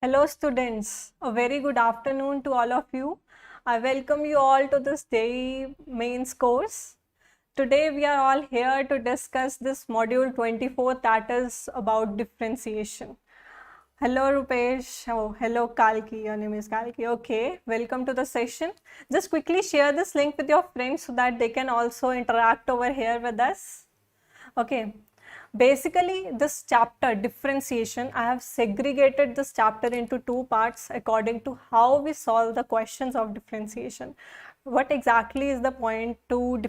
Hello students, a very good afternoon to all of you. I welcome you all to this JEE mains course. Today we are all here to discuss this module 24 that is about differentiation. Hello Rupesh, oh hello Kalki, your name is Kalki. Okay, welcome to the session. Just quickly share this link with your friends so that they can also interact over here with us. Okay. Basically, this chapter, differentiation, I have segregated this chapter into two parts according to how we solve the questions of differentiation. What exactly is the point to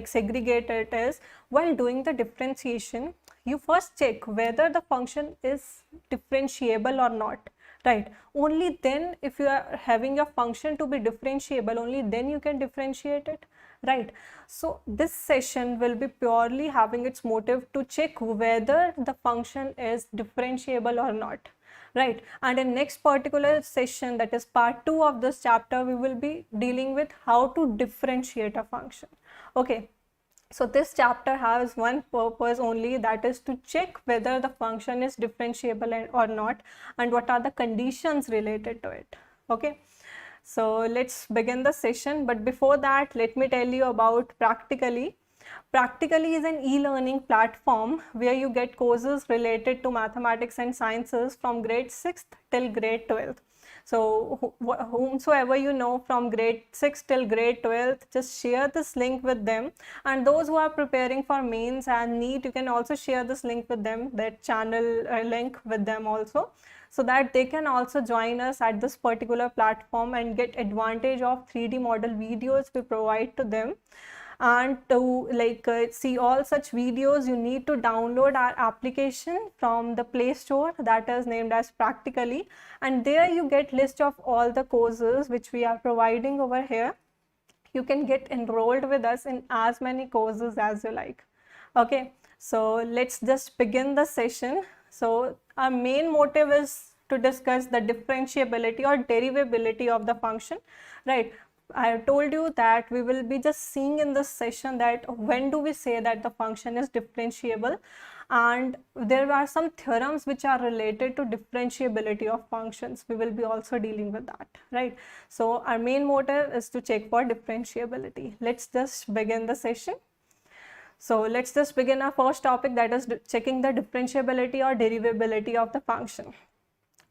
segregate it is, while doing the differentiation, you first check whether the function is differentiable or not, right? Only then, if you are having your function to be differentiable, only then you can differentiate it, right? So this session will be purely having its motive to check whether the function is differentiable or not, right? And in next particular session, that is part 2 of this chapter, we will be dealing with how to differentiate a function. Okay, so this chapter has one purpose only, that is to check whether the function is differentiable or not, and what are the conditions related to it. Okay, so let's begin the session, but before that, let me tell you about Practically. Practically is an e-learning platform where you get courses related to mathematics and sciences from grade 6th till grade 12th. So whomsoever you know from grade 6 till grade 12th, just share this link with them. And those who are preparing for mains and NEET, you can also share this link with them, that channel link with them also, so that they can also join us at this particular platform and get advantage of 3D model videos we provide to them. And to see all such videos, you need to download our application from the Play Store, that is named as Practically, and there you get list of all the courses which we are providing over here. You can get enrolled with us in as many courses as you like. Okay, so let's just begin the session. So our main motive is to discuss the differentiability or derivability of the function, right? I have told you that we will be just seeing in this session that when do we say that the function is differentiable, and there are some theorems which are related to differentiability of functions. We will be also dealing with that, right? So our main motive is to check for differentiability. Let's just begin the session. So let's just begin our first topic, that is checking the differentiability or derivability of the function.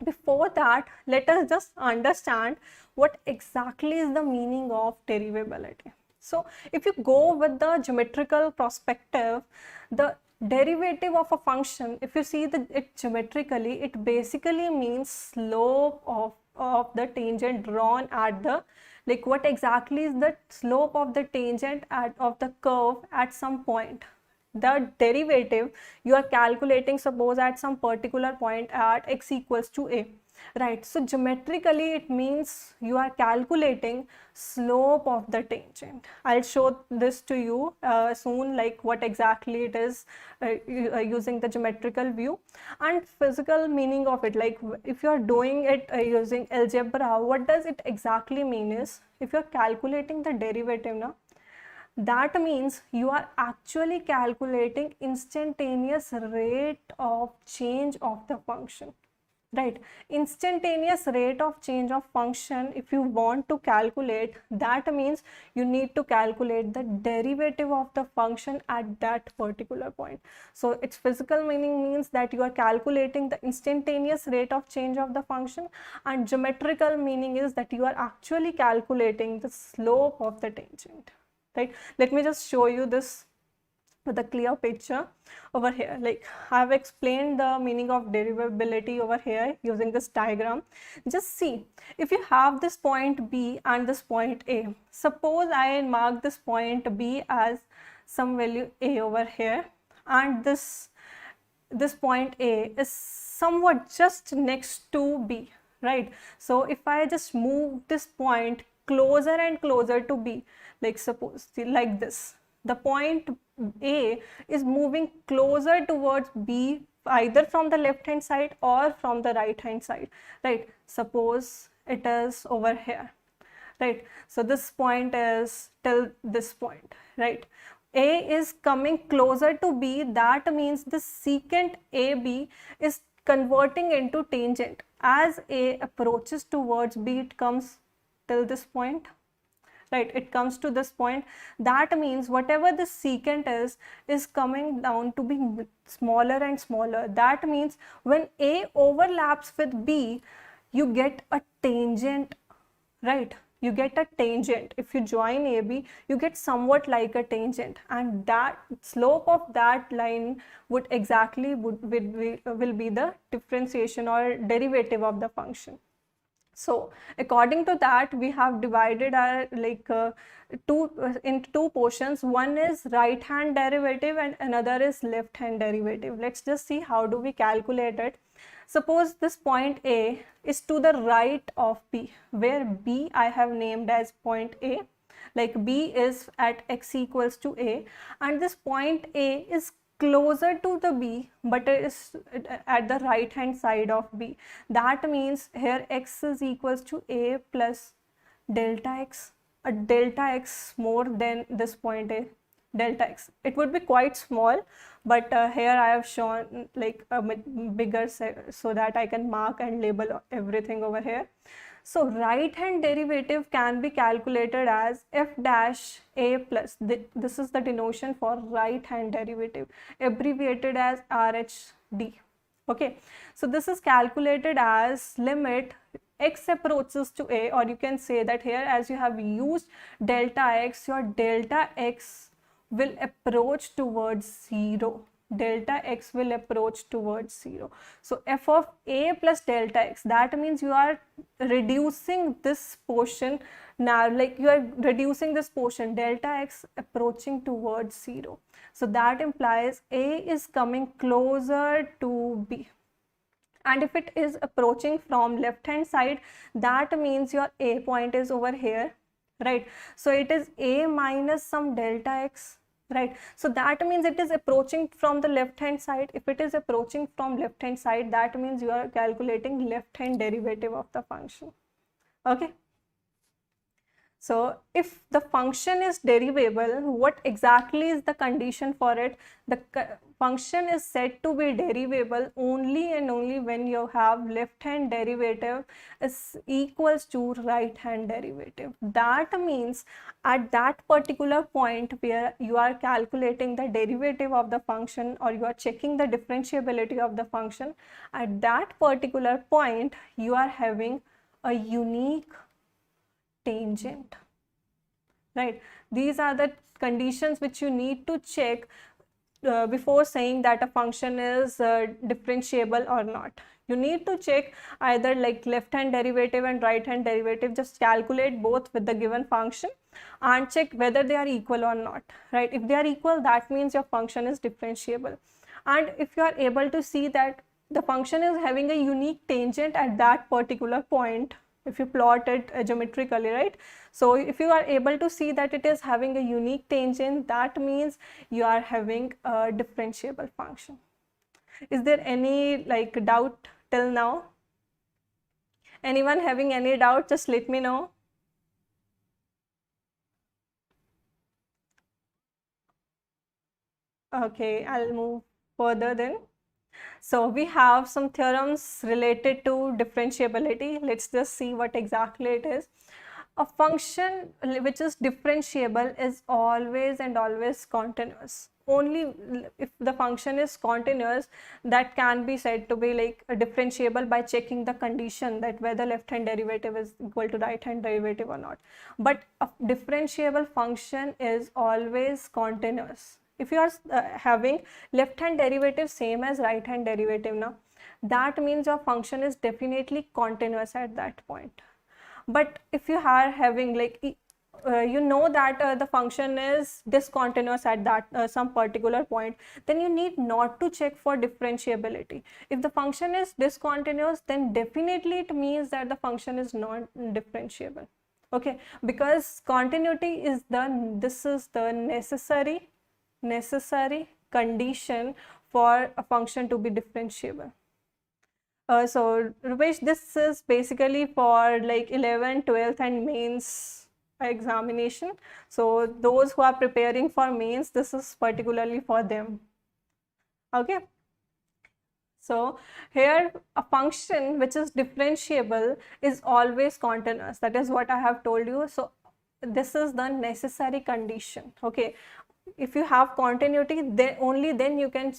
Before that, let us just understand what exactly is the meaning of derivability. So if you go with the geometrical perspective, the derivative of a function, if you see it geometrically, it basically means slope of the tangent drawn at the, like what exactly is the slope of the tangent of the curve at some point. The derivative you are calculating, suppose at some particular point at x equals to a, right? So geometrically it means you are calculating slope of the tangent. I'll show this to you soon, like what exactly it is using the geometrical view. And physical meaning of it, like if you are doing it using algebra, what does it exactly mean is, if you are calculating the derivative now, that means you are actually calculating instantaneous rate of change of the function, right? Instantaneous rate of change of function, if you want to calculate, that means you need to calculate the derivative of the function at that particular point. So its physical meaning means that you are calculating the instantaneous rate of change of the function, and geometrical meaning is that you are actually calculating the slope of the tangent, right? Let me just show you this with a clear picture over here. Like I have explained the meaning of derivability over here using this diagram. Just see, if you have this point B and this point A, suppose I mark this point B as some value A over here, and this point A is somewhat just next to B, right? So if I just move this point closer and closer to B, like suppose like this, the point A is moving closer towards B, either from the left hand side or from the right hand side, right? Suppose it is over here, right? So this point is till this point, right? A is coming closer to B, that means the secant AB is converting into tangent as A approaches towards B, it comes till this point, right? It comes to this point. That means whatever the secant is coming down to be smaller and smaller. That means when A overlaps with B, you get a tangent, right? You get a tangent. If you join AB, you get somewhat like a tangent, and that slope of that line would exactly will be the differentiation or derivative of the function. So according to that, we have divided our into two portions. One is right hand derivative and another is left hand derivative. Let's just see how do we calculate it. Suppose this point A is to the right of B, where B I have named as point A, like B is at x equals to A, and this point A is closer to the B, but it is at the right hand side of B. That means here x is equals to A plus delta x, a delta x more than this point A, delta x. It would be quite small, but here I have shown like a bigger so that I can mark and label everything over here. So right hand derivative can be calculated as f dash a plus, this is the denotation for right hand derivative, abbreviated as RHD. Okay, so this is calculated as limit x approaches to A, or you can say that here as you have used delta x, your delta x will approach towards 0. Delta x will approach towards 0. So f of A plus delta x, that means you are reducing this portion now, like you are reducing this portion delta x approaching towards 0. So that implies A is coming closer to B. And if it is approaching from left hand side, that means your A point is over here, right? So it is A minus some delta x, right? So that means it is approaching from the left hand side. If it is approaching from left hand side, that means you are calculating left hand derivative of the function. Okay, so if the function is derivable, what exactly is the condition for it? The function is said to be derivable only and only when you have left hand derivative is equals to right hand derivative. That means at that particular point where you are calculating the derivative of the function, or you are checking the differentiability of the function, at that particular point you are having a unique tangent, right? These are the conditions which you need to check before saying that a function is differentiable or not. You need to check either like left hand derivative and right hand derivative, just calculate both with the given function and check whether they are equal or not, right? If they are equal, that means your function is differentiable. And if you are able to see that the function is having a unique tangent at that particular point, if you plot it geometrically, right? So if you are able to see that it is having a unique tangent, that means you are having a differentiable function. Is there any like doubt till now? Anyone having any doubt, just let me know. Okay, I'll move further then. So we have some theorems related to differentiability. Let's just see what exactly it is. A function which is differentiable is always and always continuous. Only if the function is continuous, that can be said to be like differentiable by checking the condition that whether left hand derivative is equal to right hand derivative or not. But a differentiable function is always continuous. If you are having left hand derivative same as right hand derivative now, that means your function is definitely continuous at that point. But if you are having like you know that the function is discontinuous at that some particular point, then you need not to check for differentiability. If the function is discontinuous, then definitely it means that the function is not differentiable. Okay, because continuity is this is the necessary condition for a function to be differentiable. So Rupesh, this is basically for like 11th, 12th and mains examination. So those who are preparing for mains, this is particularly for them. Okay. So here a function which is differentiable is always continuous. That is what I have told you. So this is the necessary condition. Okay, if you have continuity, then only then you can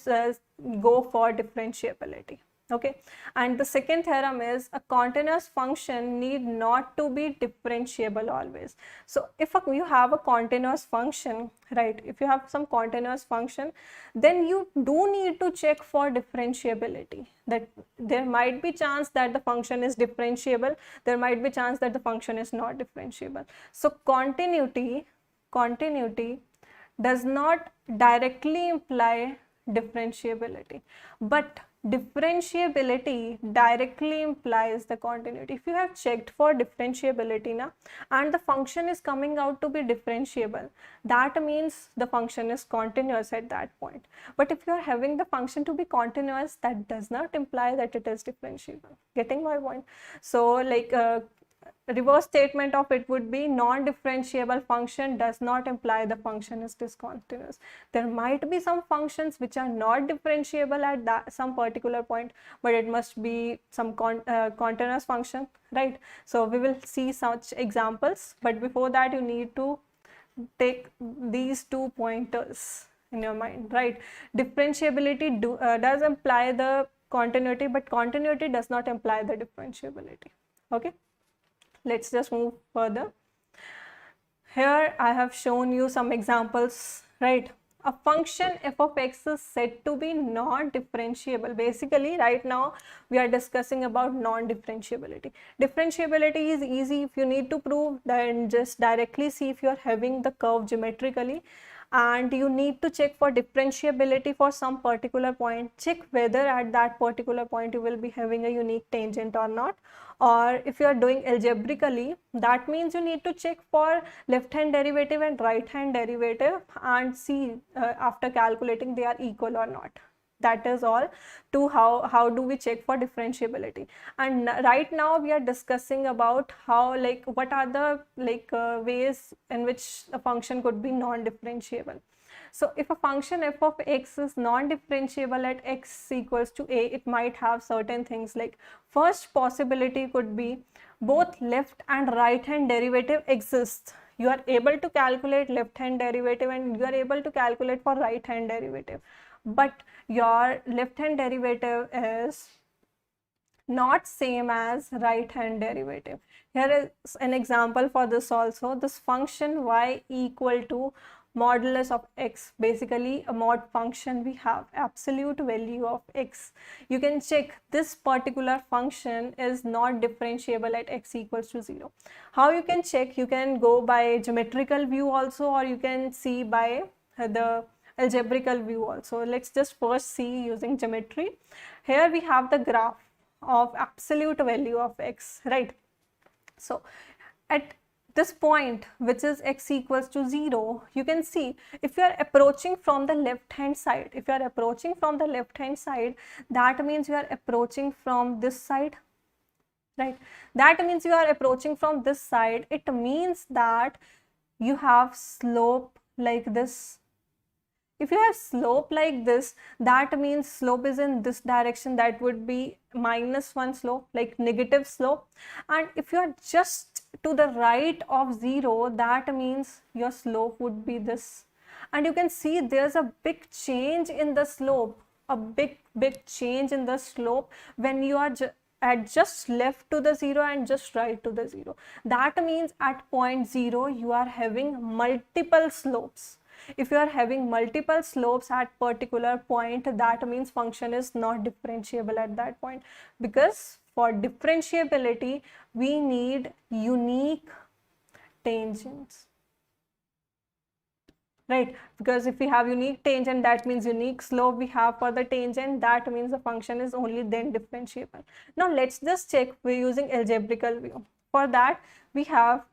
go for differentiability. Okay, and the second theorem is a continuous function need not to be differentiable always. So if you have a continuous function, right, if you have some continuous function, then you do need to check for differentiability, that there might be chance that the function is differentiable, there might be chance that the function is not differentiable. So continuity does not directly imply differentiability, but differentiability directly implies the continuity. If you have checked for differentiability now and the function is coming out to be differentiable, that means the function is continuous at that point. But if you are having the function to be continuous, that does not imply that it is differentiable. Getting my point? So like reverse statement of it would be non-differentiable function does not imply the function is discontinuous. There might be some functions which are not differentiable at some particular point, but it must be some continuous function, right? So we will see such examples, but before that you need to take these two pointers in your mind, right? Differentiability does imply the continuity, but continuity does not imply the differentiability. Okay, let's just move further. Here I have shown you some examples, right? A function f of x is said to be non-differentiable. Basically, right now we are discussing about non-differentiability. Differentiability is easy. If you need to prove, then just directly see if you are having the curve geometrically, and you need to check for differentiability for some particular point. Check whether at that particular point you will be having a unique tangent or not. Or if you are doing algebraically, that means you need to check for left hand derivative and right hand derivative and see after calculating they are equal or not. That is all to how do we check for differentiability. And right now we are discussing about how, like, what are the ways in which a function could be non-differentiable. So if a function f of x is non-differentiable at x equals to a, it might have certain things. Like, first possibility could be both left and right hand derivative exists. You are able to calculate left hand derivative and you are able to calculate for right hand derivative, but your left hand derivative is not same as right hand derivative. Here is an example for this also. This function y equal to modulus of x, basically a mod function we have, absolute value of x. You can check this particular function is not differentiable at x equals to 0. How you can check? You can go by geometrical view also, or you can see by the algebraical view also. Let's just first see using geometry. Here we have the graph of absolute value of x, right? So at this point, which is x equals to 0, you can see if you are approaching from the left hand side, that means you are approaching from this side, right? That means you are approaching from this side. It means that you have slope like this. If you have slope like this, that means slope is in this direction. That would be -1 slope, like negative slope. And if you are just to the right of 0, that means your slope would be this. And you can see there's a big change in the slope, a big change in the slope when you are at just left to the 0 and just right to the 0. That means at point 0, you are having multiple slopes. If you are having multiple slopes at particular point, that means function is not differentiable at that point, because for differentiability we need unique tangents, right? Because if we have unique tangent, that means unique slope we have for the tangent, that means the function is only then differentiable. Now let's just check. We're using algebraical view. For that we have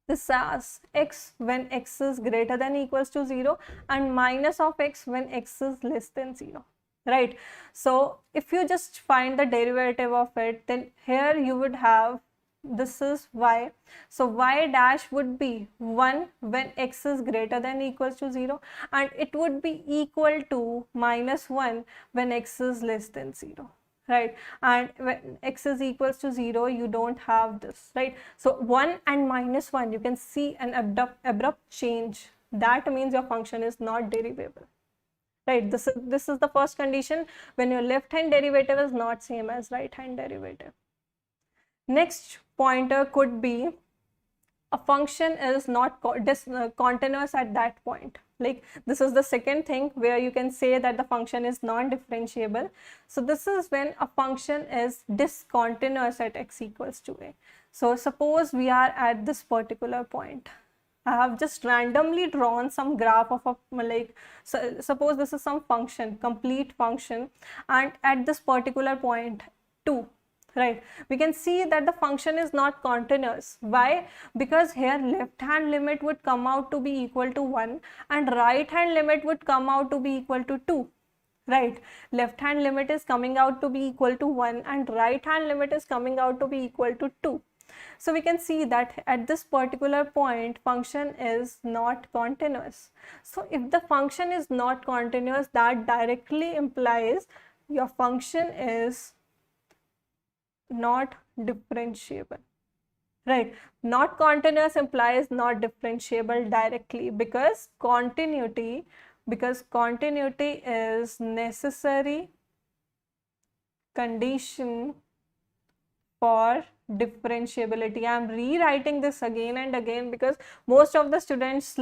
this as x when x is greater than equals to 0 and minus of x when x is less than 0, right? So if you just find the derivative of it, then here you would have this is y. So y dash would be 1 when x is greater than or equals to 0, and it would be equal to minus 1 when x is less than 0, right? And when x is equals to 0, you don't have this, right? So 1 and minus 1, you can see an abrupt change. That means your function is not derivable, right? This is the first condition, when your left hand derivative is not same as right hand derivative. Next pointer could be a function is not continuous at that point. Like, this is the second thing where you can say that the function is non-differentiable. So this is when a function is discontinuous at x equals to a. So suppose we are at this particular point. I have just randomly drawn some graph of a, like, so suppose this is some function, complete function, and at this particular point 2, right, we can see that the function is not continuous. Why? Because here left hand limit would come out to be equal to 1 and right hand limit would come out to be equal to 2, right? Left hand limit is coming out to be equal to 1 and right hand limit is coming out to be equal to 2. So we can see that at this particular point function is not continuous. So if the function is not continuous, that directly implies your function is not differentiable, right? Not continuous implies not differentiable directly, because continuity is necessary condition for differentiability. I am rewriting this again and again because most of the students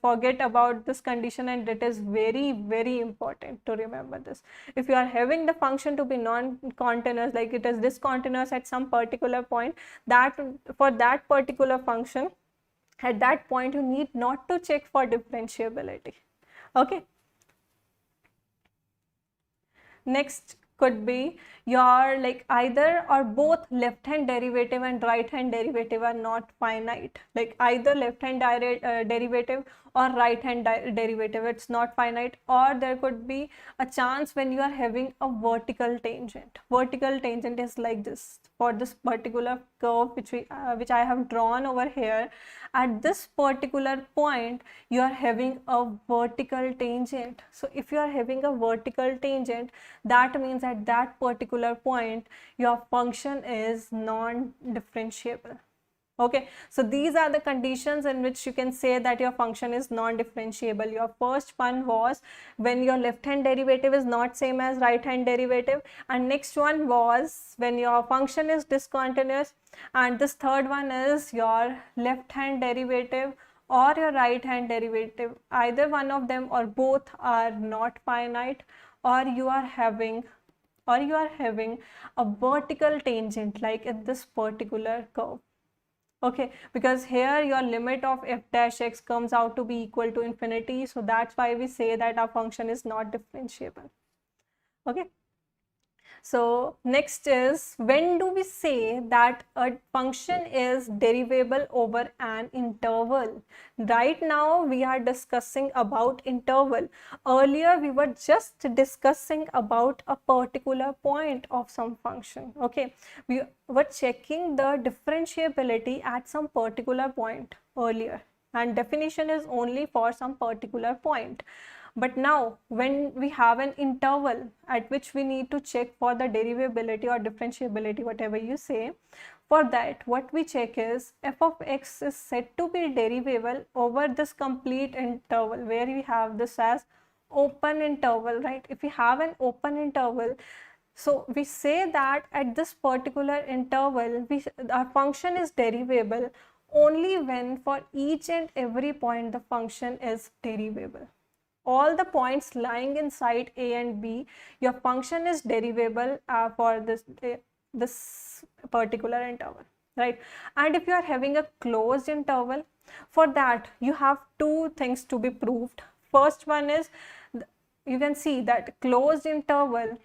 forget about this condition, and it is very, very important to remember this. If you are having the function to be non-continuous, like it is discontinuous at some particular point, that for that particular function, at that point you need not to check for differentiability. Okay. Next could be your either or both left hand derivative and right hand derivative are not finite. Like either left hand derivative or right hand derivative, it's not finite. Or there could be a chance when you are having a vertical tangent. Vertical tangent is like this. For this particular curve which I have drawn over here, at this particular point you are having a vertical tangent. So if you are having a vertical tangent, that means at that particular point your function is non-differentiable. Okay, so these are the conditions in which you can say that your function is non-differentiable. Your first one was when your left hand derivative is not same as right hand derivative, and next one was when your function is discontinuous, and this third one is your left hand derivative or your right hand derivative, either one of them or both are not finite, or you are having a vertical tangent like in this particular curve. Okay, because here your limit of f dash x comes out to be equal to infinity, so that's why we say that our function is not differentiable. Okay, so next is, when do we say that a function is derivable over an interval? Right now we are discussing about interval. Earlier we were just discussing about a particular point of some function. Okay, we were checking the differentiability at some particular point earlier, and definition is only for some particular point. But now when we have an interval at which we need to check for the derivability or differentiability, whatever you say, for that what we check is f of x is said to be derivable over this complete interval, where we have this as open interval, right? If we have an open interval, so we say that at this particular interval our function is derivable only when for each and every point the function is derivable. All the points lying inside a and b, your function is derivable for this particular interval, right? And if you are having a closed interval, for that you have two things to be proved. First one is, you can see that closed interval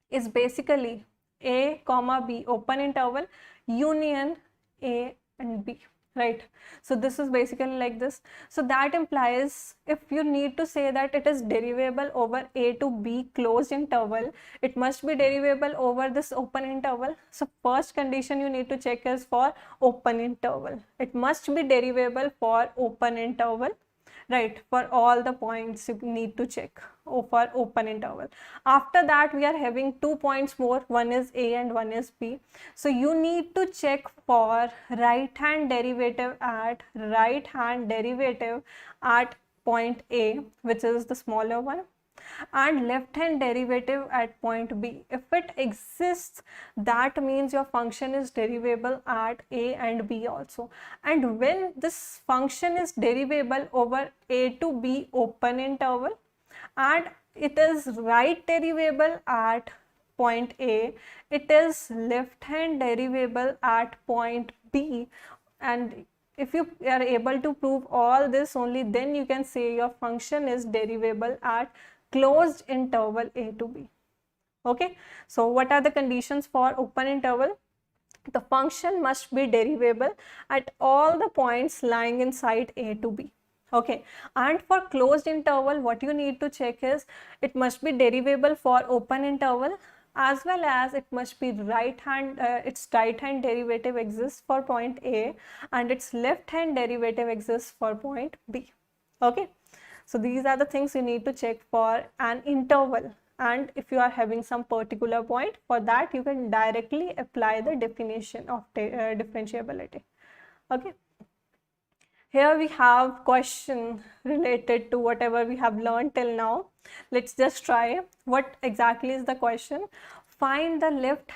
is basically a comma b, open interval, union a and b. right? So this is basically like this. So that implies if you need to say that it is derivable over a to b closed interval, it must be derivable over this open interval. So first condition you need to check is for open interval. It must be derivable for open interval, right? For all the points you need to check for open interval. After that we are having 2 points more, one is a and one is b. So you need to check for right hand derivative at point a, which is the smaller one, and left hand derivative at point b. If it exists, that means your function is derivable at a and b also. And when this function is derivable over a to b open interval and it is right derivable at point a, it is left hand derivable at point b, and if you are able to prove all this, only then you can say your function is derivable at closed interval a to b. Okay, so what are the conditions for open interval? The function must be derivable at all the points lying inside a to b. Okay, and for closed interval, what you need to check is it must be derivable for open interval, as well as it must be its right hand derivative exists for point a and its left hand derivative exists for point b. Okay, so these are the things you need to check for an interval. And if you are having some particular point, for that you can directly apply the definition of differentiability. Okay, here we have question related to whatever we have learned till now. Let's just try. What exactly is the question? Find the left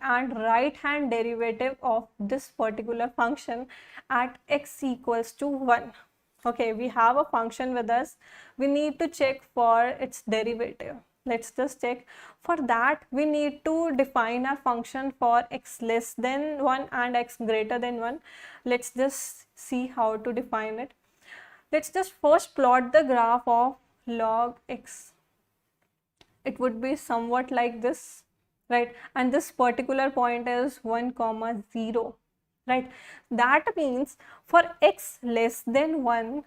and right hand derivative of this particular function at x equals to 1. Okay, we have a function with us. We need to check for its derivative. Let's just check. For that, we need to define our function for x less than 1 and x greater than 1. Let's just see how to define it. Let's just first plot the graph of log x. It would be somewhat like this, right? And this particular point is 1, 0. Right, that means for x less than 1,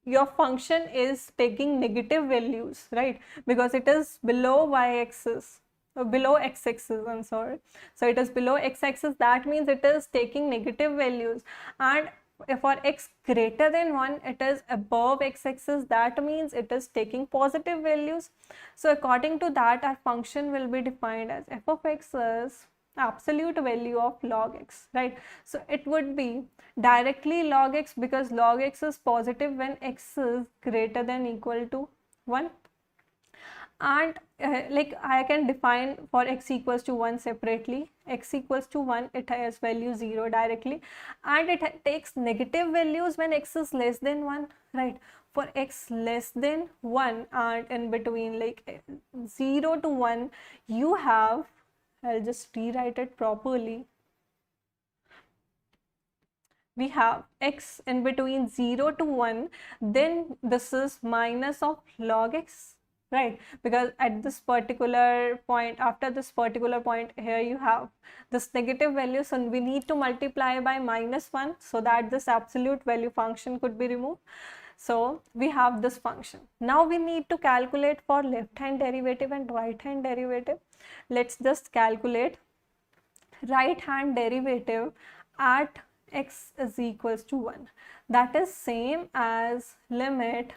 your function is taking negative values, right? Because it is below y-axis, below x-axis, I'm sorry. So it is below x-axis, that means it is taking negative values. And for x greater than 1, it is above x-axis, that means it is taking positive values. So according to that, our function will be defined as f of x is absolute value of log x, right? So it would be directly log x, because log x is positive when x is greater than equal to 1. And like I can define for x equals to 1 separately. X equals to 1, it has value 0 directly, and it takes negative values when x is less than 1, right? For x less than 1 and in between like 0 to 1, you have, I'll just rewrite it properly. We have x in between 0 to 1, then this is minus of log x, right? Because at this particular point, after this particular point, here you have this negative value, so we need to multiply by -1 so that this absolute value function could be removed. So we have this function. Now we need to calculate for left hand derivative and right hand derivative. Let's just calculate right hand derivative at x is equals to 1. That is same as limit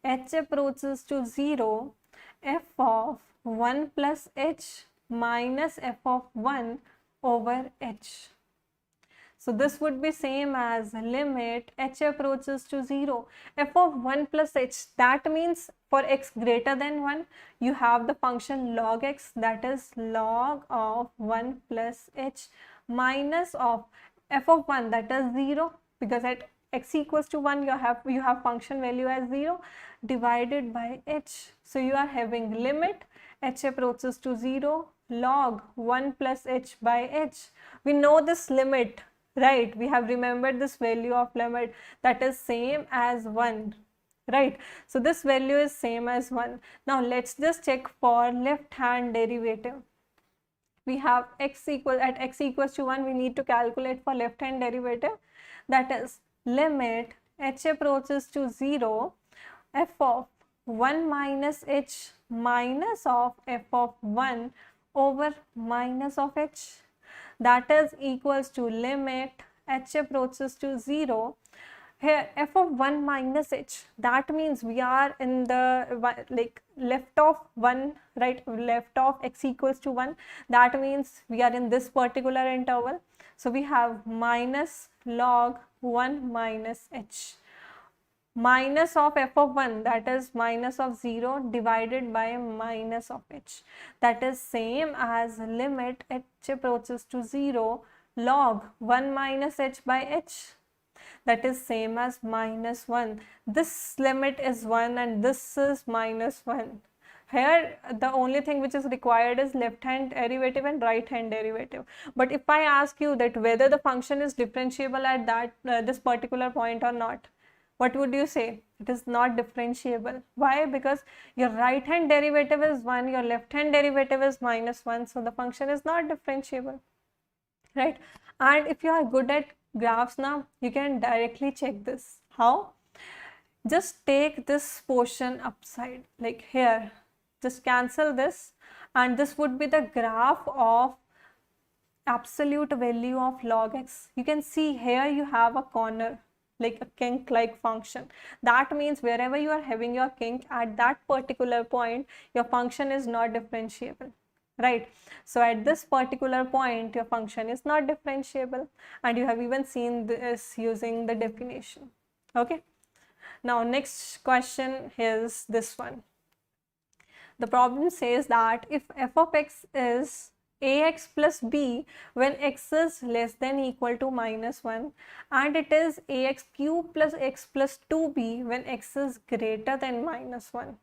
h approaches to 0 f of 1 plus h minus f of 1 over h. So this would be same as limit h approaches to 0 f of 1 plus h. That means for x greater than 1, you have the function log x, that is log of 1 plus h minus of f of 1, that is 0, because at x equals to 1 you have function value as 0, divided by h. So you are having limit h approaches to 0 log 1 plus h by h. We know this limit, right? We have remembered this value of limit, that is same as 1, right? So this value is same as 1. Now let's just check for left hand derivative. we have x equals to 1, we need to calculate for left hand derivative, that is limit h approaches to 0, f of 1 minus h minus of f of 1 over minus of h, that is equals to limit h approaches to 0. Here f of 1 minus h, that means we are in the like left of 1, right, left of x equals to 1, that means we are in this particular interval. So we have minus log 1 minus h minus of f of 1, that is minus of 0 divided by minus of h, that is same as limit h approaches to 0 log 1 minus h by h, that is same as minus 1. This limit is 1 and this is minus 1. Here the only thing which is required is left hand derivative and right hand derivative. But if I ask you that whether the function is differentiable at that this particular point or not, what would you say? It is not differentiable. Why? Because your right hand derivative is 1, your left hand derivative is minus 1, so the function is not differentiable, right? And if you are good at graphs now, you can directly check this. How? Just take this portion upside, like here, just cancel this, and this would be the graph of absolute value of log x. You can see here you have a corner, like a kink like function. That means wherever you are having your kink, at that particular point your function is not differentiable, right? So at this particular point your function is not differentiable, and you have even seen this using the definition. Okay, now next question is this one. The problem says that if f of x is ax plus b when x is less than equal to minus 1, and it is ax cube plus x plus 2b when x is greater than minus 1,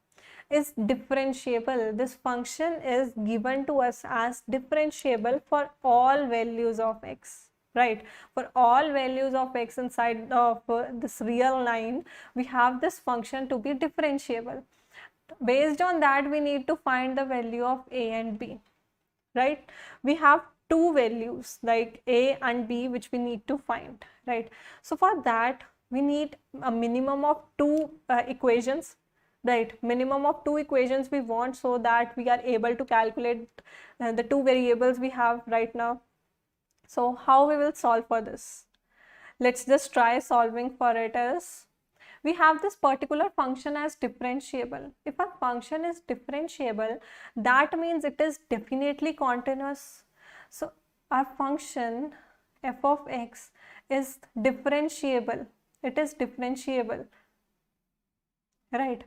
is differentiable. This function is given to us as differentiable for all values of x, right? For all values of x inside of this real line, we have this function to be differentiable. Based on that, we need to find the value of a and b, right? We have two values like a and b which we need to find, right? So for that we need a minimum of two equations, right? Minimum of two equations we want, so that we are able to calculate the two variables we have right now. So how we will solve for this? Let's just try solving for it. As we have this particular function as differentiable. If a function is differentiable, that means it is definitely continuous. So our function f of x is differentiable. It is differentiable, right?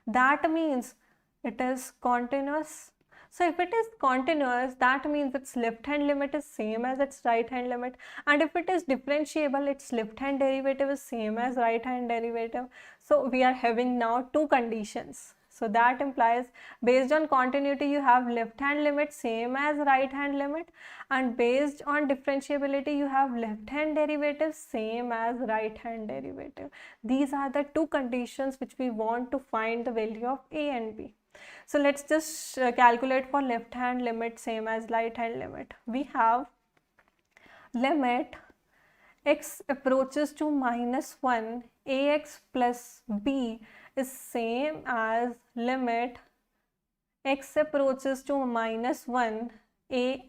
That means it is continuous. So if it is continuous, that means its left hand limit is same as its right hand limit, and if it is differentiable, its left hand derivative is same as right hand derivative. So we are having now two conditions. So that implies, based on continuity, you have left hand limit same as right hand limit, and based on differentiability, you have left hand derivative same as right hand derivative. These are the two conditions which we want to find the value of a and b. So let's just calculate for left hand limit same as right hand limit. We have limit x approaches to minus 1, ax plus b is same as limit x approaches to minus 1,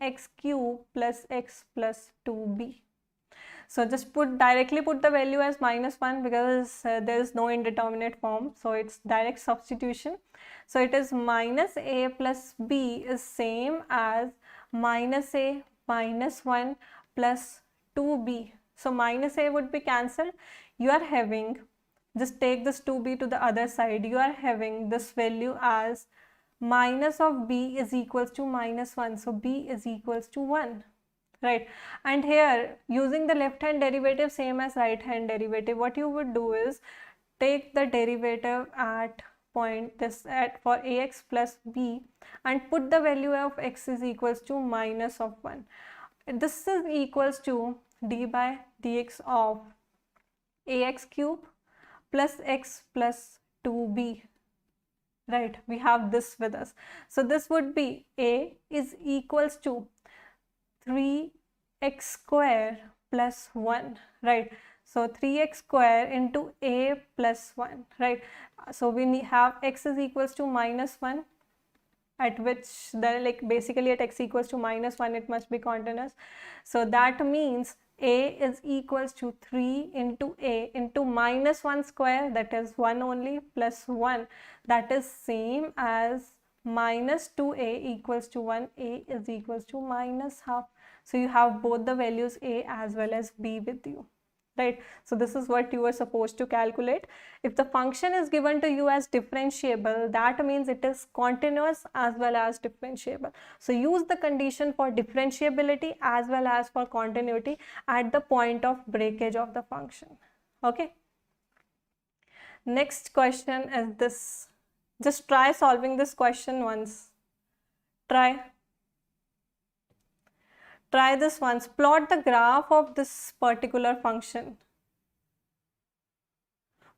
ax cube plus x plus 2b. So just directly put the value as minus 1 because there is no indeterminate form, so it's direct substitution. So it is minus a plus b is same as minus a minus 1 plus 2b. So minus a would be cancelled. You are having, just take this 2b to the other side, you are having this value as minus of b is equals to minus 1. So b is equals to 1. Right, and here using the left hand derivative same as right hand derivative, what you would do is take the derivative at point this at for ax plus b and put the value of x is equals to minus of 1. This is equals to d by dx of ax cube plus x plus 2b, right? We have this with us. So this would be a is equals to 3x square plus 1, right? So 3x square into a plus 1, right? So we have x is equals to minus 1, at which the like basically at x equals to minus 1 it must be continuous. So that means a is equals to 3 into a into minus 1 square, that is 1 only, plus 1, that is same as minus 2a equals to 1. A is equals to minus half. So you have both the values a as well as b with you, right? So this is what you are supposed to calculate. If the function is given to you as differentiable, that means it is continuous as well as differentiable. So use the condition for differentiability as well as for continuity at the point of breakage of the function. Okay. Next question is this. Just try solving this question once. Try this once. Plot the graph of this particular function.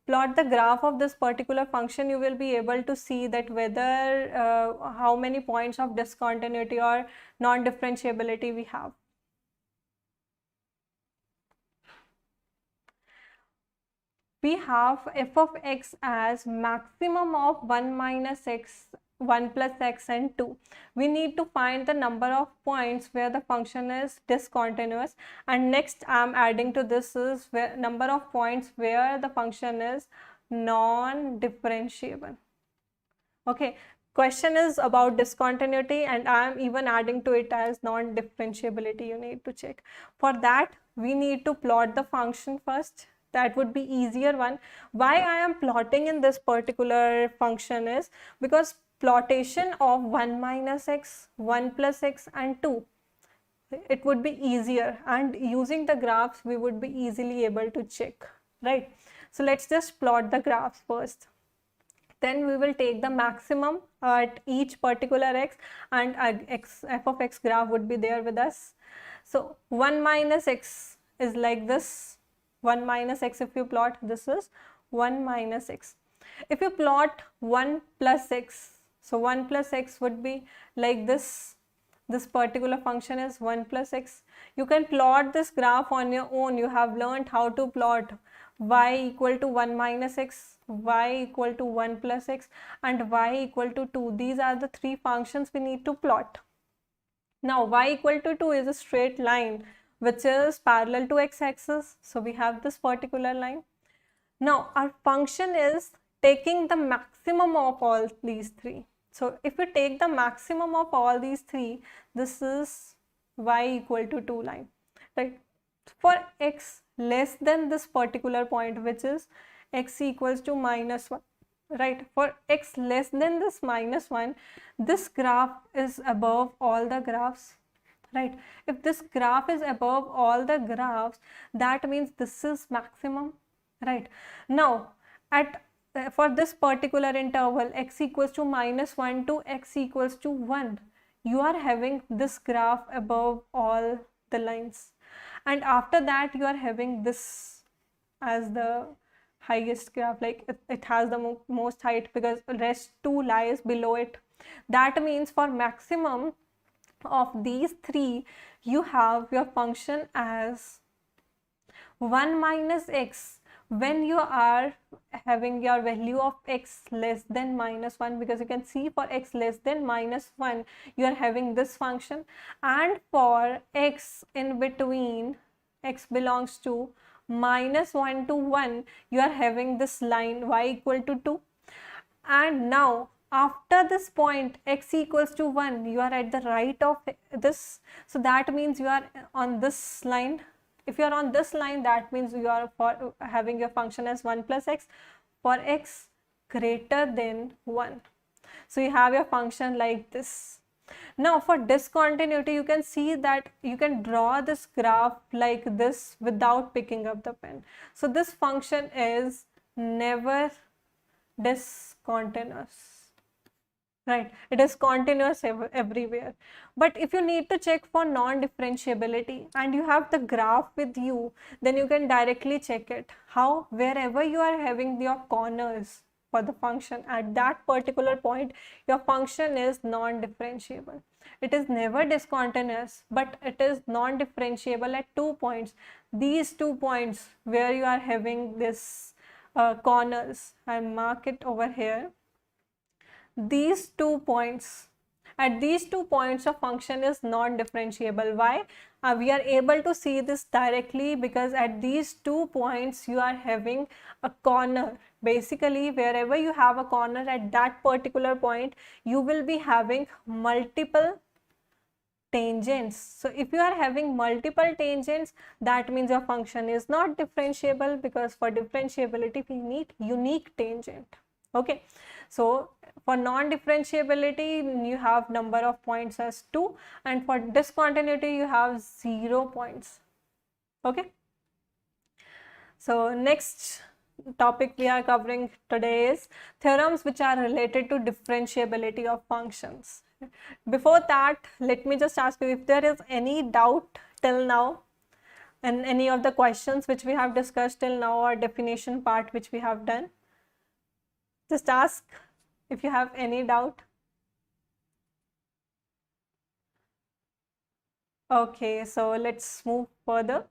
Plot the graph of this particular function, you will be able to see that whether how many points of discontinuity or non-differentiability we have. We have f of x as maximum of 1 minus x, 1 plus x and 2. We need to find the number of points where the function is discontinuous, and next I am adding to this is where number of points where the function is non-differentiable. Okay, question is about discontinuity and I am even adding to it as non-differentiability. You need to check. For that we need to plot the function first. That would be easier one. Why I am plotting in this particular function is because plotation of 1 minus x, 1 plus x and 2, it would be easier, and using the graphs we would be easily able to check, right? So let's just plot the graphs first. Then we will take the maximum at each particular x, and f of x graph would be there with us. So 1 minus x is like this. 1 minus x, if you plot, this is 1 minus x. If you plot 1 plus x, so 1 plus x would be like this. This particular function is 1 plus x. You can plot this graph on your own. You have learned how to plot y equal to 1 minus x, y equal to 1 plus x and y equal to 2. These are the three functions we need to plot. Now y equal to 2 is a straight line which is parallel to x-axis. So we have this particular line. Now our function is taking the maximum of all these three. So if we take the maximum of all these three, this is y equal to 2 line, right? For x less than this particular point, which is x equals to minus 1, right? For x less than this minus 1, this graph is above all the graphs, right? If this graph is above all the graphs, that means this is maximum, right? Now at for this particular interval x equals to minus 1 to x equals to 1, you are having this graph above all the lines, and after that you are having this as the highest graph, like it has the most height because rest 2 lies below it. That means for maximum of these three, you have your function as 1 minus x when you are having your value of x less than minus 1, because you can see for x less than minus 1 you are having this function, and for x in between, x belongs to minus 1 to 1, you are having this line y equal to 2. And now after this point x equals to 1, you are at the right of this, so that means you are on this line. If you are on this line, that means you are for having your function as 1 plus x for x greater than 1. So you have your function like this. Now for discontinuity, you can see that you can draw this graph like this without picking up the pen. So this function is never discontinuous, right? It is continuous everywhere. But if you need to check for non-differentiability and you have the graph with you, then you can directly check it. How? Wherever you are having your corners, for the function at that particular point, your function is non-differentiable. It is never discontinuous, but it is non-differentiable at 2 points. These 2 points where you are having this corners, I'll mark it over here. These 2 points, at these 2 points of function is non-differentiable. Why? We are able to see this directly because at these 2 points you are having a corner. Basically, wherever you have a corner at that particular point, you will be having multiple tangents. So if you are having multiple tangents, that means your function is not differentiable, because for differentiability we need unique tangent. Okay, so for non-differentiability you have number of points as 2, and for discontinuity you have 0 points. Okay, so next topic we are covering today is theorems which are related to differentiability of functions. Before that, let me just ask you if there is any doubt till now in any of the questions which we have discussed till now, or definition part which we have done. Just ask if you have any doubt. Okay, so let's move further.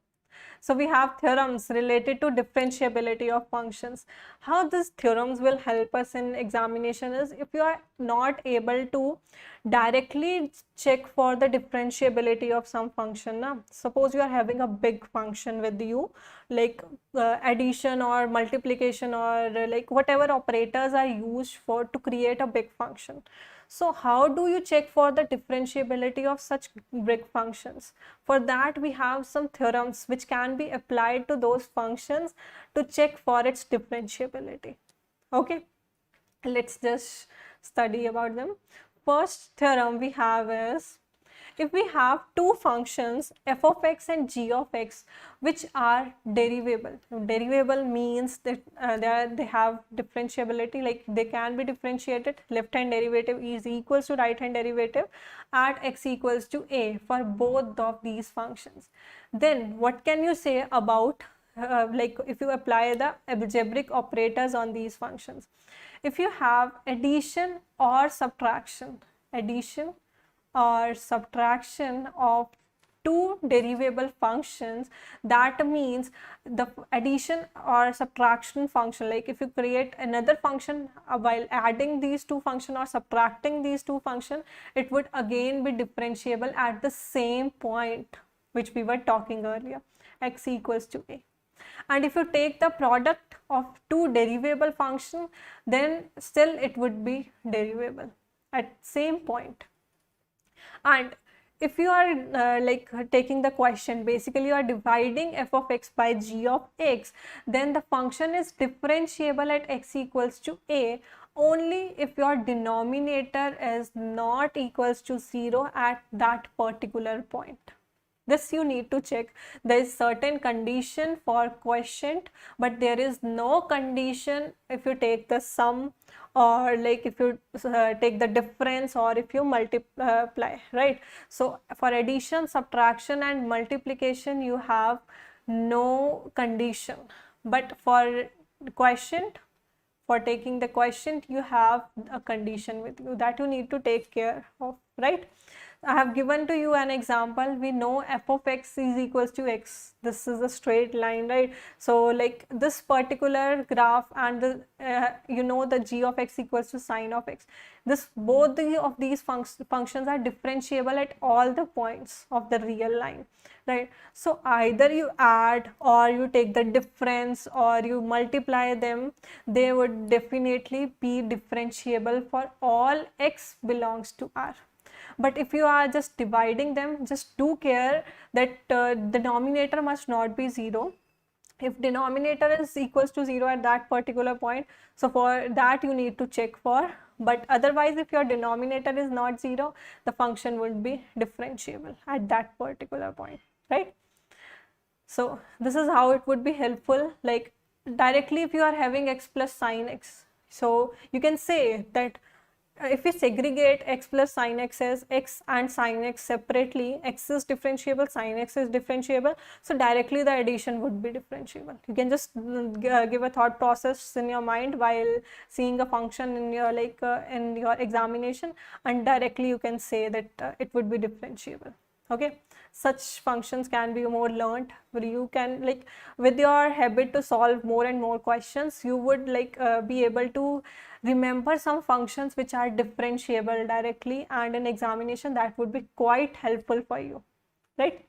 So we have theorems related to differentiability of functions. How these theorems will help us in examination is, if you are not able to directly check for the differentiability of some function. Now, suppose you are having a big function with you, like addition or multiplication, or like whatever operators are used for to create a big function. So how do you check for the differentiability of such big functions? For that we have some theorems which can be applied to those functions to check for its differentiability. Okay, let's just study about them. First theorem we have is, if we have two functions f of x and g of x which are derivable. Derivable means that they have differentiability, like they can be differentiated. Left hand derivative is equals to right hand derivative at x equals to a for both of these functions. Then what can you say about like if you apply the algebraic operators on these functions? If you have addition or subtraction of two derivable functions, that means the addition or subtraction function, like if you create another function while adding these two functions or subtracting these two functions, it would again be differentiable at the same point which we were talking earlier, x equals to a. And if you take the product of two derivable functions, then still it would be derivable at same point. And if you are like taking the question, basically you are dividing f of x by g of x, then the function is differentiable at x equals to a only if your denominator is not equals to 0 at that particular point. This you need to check. There is certain condition for quotient, but there is no condition if you take the sum, or like if you take the difference, or if you multiply, right? So for addition, subtraction and multiplication you have no condition, but for quotient, for taking the quotient, you have a condition with you that you need to take care of, right? I have given to you an example. We know f of x is equals to x. This is a straight line, right? So like this particular graph and the you know the g of x equals to sine of x. This both of these functions are differentiable at all the points of the real line, right? So either you add or you take the difference or you multiply them, they would definitely be differentiable for all x belongs to R. But if you are just dividing them, just do care that denominator must not be 0. If denominator is equals to 0 at that particular point, so for that you need to check for, but otherwise if your denominator is not 0, the function would be differentiable at that particular point, right? So this is how it would be helpful. Like directly if you are having x plus sine x, so you can say that if we segregate x plus sin x as x and sin x separately, x is differentiable, sin x is differentiable, so directly the addition would be differentiable. You can just give a thought process in your mind while seeing a function in your in your examination, and directly you can say that it would be differentiable. Okay, such functions can be more learnt, where you can with your habit to solve more and more questions, you would be able to remember some functions which are differentiable directly, and in examination that would be quite helpful for you, right?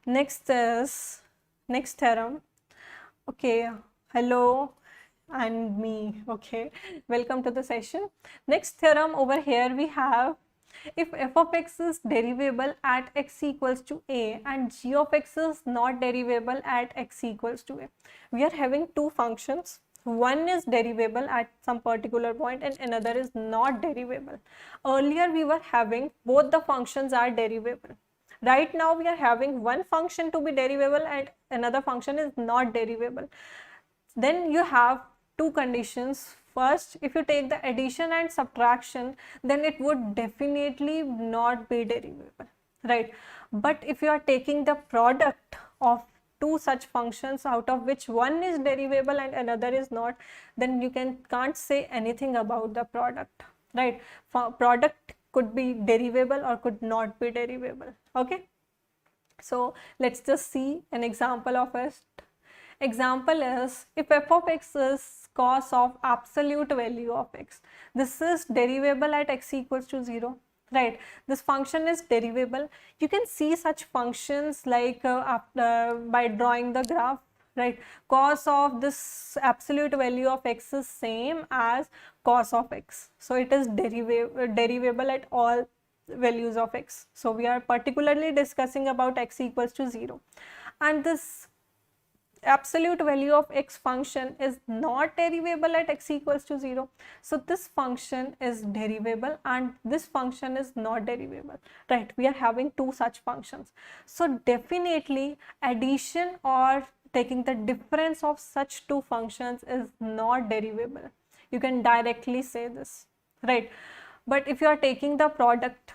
Next is next theorem. Okay, hello and me. Okay, welcome to the session. Next theorem over here we have, if f of x is derivable at x equals to a and g of x is not derivable at x equals to a. We are having two functions. One is derivable at some particular point and another is not derivable. Earlier we were having both the functions are derivable. Right now we are having one function to be derivable and another function is not derivable. Then you have two conditions. First, if you take the addition and subtraction, then it would definitely not be derivable, right? But if you are taking the product of two such functions out of which one is derivable and another is not, then you can't say anything about the product, right? Product could be derivable or could not be derivable. Okay, so let's just see an example of it. Example is, if f of x is cos of absolute value of x, this is derivable at x equals to 0, right? This function is derivable. You can see such functions by drawing the graph, right? Cos of this absolute value of x is same as cos of x, so it is derivable at all values of x. So we are particularly discussing about x equals to 0, and this absolute value of x function is not derivable at x equals to 0. So this function is derivable and this function is not derivable, right? We are having two such functions. So definitely addition or taking the difference of such two functions is not derivable. You can directly say this, right? But if you are taking the product,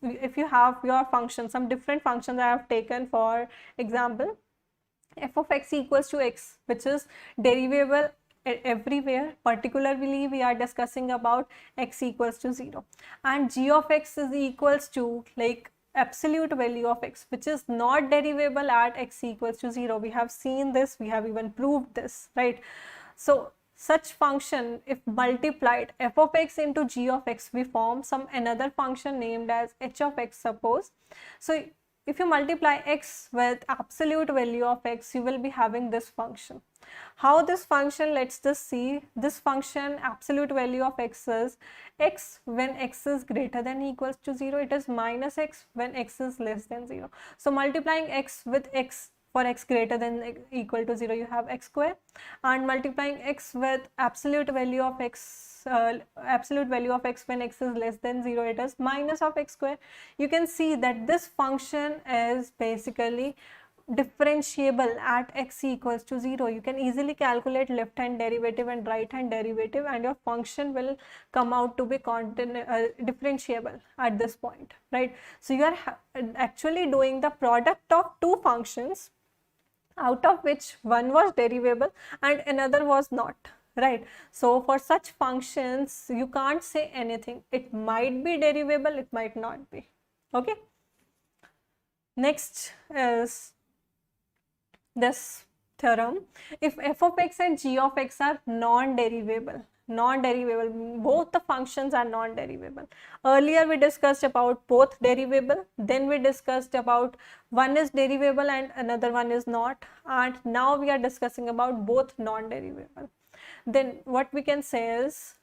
if you have your function, some different functions I have taken for example, f of x equals to x, which is derivable everywhere, particularly we are discussing about x equals to 0, and g of x is equals to absolute value of x, which is not derivable at x equals to 0. We have seen this, we have even proved this, right? So such function, if multiplied f of x into g of x, we form some another function named as h of x, suppose. So if you multiply x with absolute value of x, you will be having this function. How this function, let's just see. This function absolute value of x is x when x is greater than or equals to 0, it is minus x when x is less than 0. So multiplying x with x, for x greater than or equal to 0, you have x square, and multiplying x with absolute value of x when x is less than 0, it is minus of x square. You can see that this function is basically differentiable at x equals to 0. You can easily calculate left hand derivative and right hand derivative, and your function will come out to be differentiable at this point, right? So you are actually doing the product of two functions out of which one was derivable and another was not, right? So for such functions you can't say anything. It might be derivable, it might not be. Okay, next is this theorem. If f of x and g of x are non-derivable, both the functions are non-derivable. Earlier we discussed about both derivable, then we discussed about one is derivable and another one is not, and now we are discussing about both non-derivable. Then what we can say is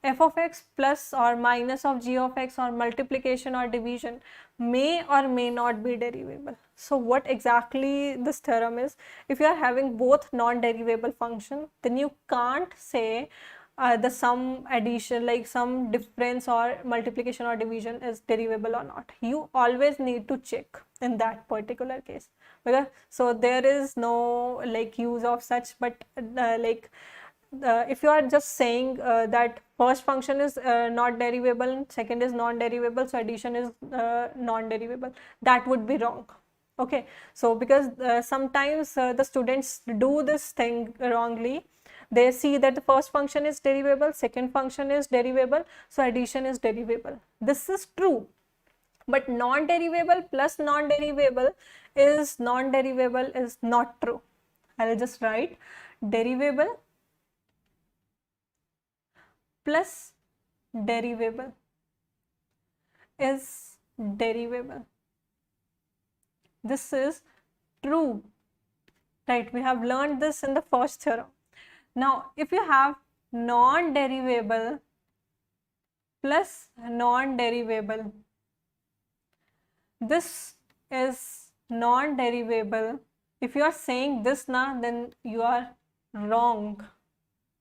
f of x plus or minus of g of x, or multiplication or division, may or may not be derivable. So what exactly this theorem is, if you are having both non-derivable function, then you can't say the sum addition, like some difference or multiplication or division is derivable or not. You always need to check in that particular case, because so there is no use of such, but if you are just saying that first function is not derivable, second is non-derivable, so addition is non-derivable, that would be wrong. Okay, so because sometimes the students do this thing wrongly. They see that the first function is derivable, second function is derivable, so addition is derivable. This is true, but non-derivable plus non-derivable is non-derivable is not true. I'll just write derivable plus derivable is derivable. This is true, right? We have learned this in the first theorem. Now, if you have non-derivable plus non-derivable, this is non-derivable. If you are saying this now, then you are wrong,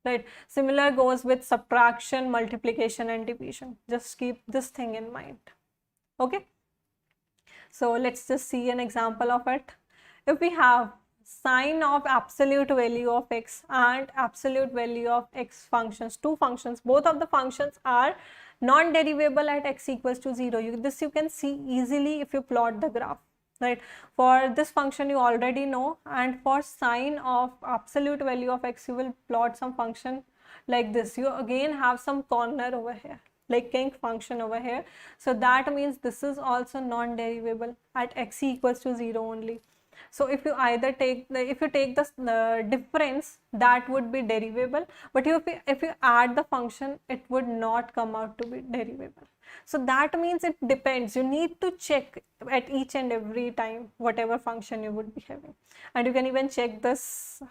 right? Similar goes with subtraction, multiplication and division. Just keep this thing in mind. Okay, so let's just see an example of it. If we have sine of absolute value of x and absolute value of x functions, two functions, both of the functions are non-derivable at x equals to 0. This you can see easily if you plot the graph, right? For this function you already know, and for sine of absolute value of x you will plot some function like this. You again have some corner over here, like kink function over here, so that means this is also non-derivable at x equals to 0 only. So if you either take the difference, that would be derivable, but if you add the function, it would not come out to be derivable. So that means it depends. You need to check at each and every time whatever function you would be having, and you can even check this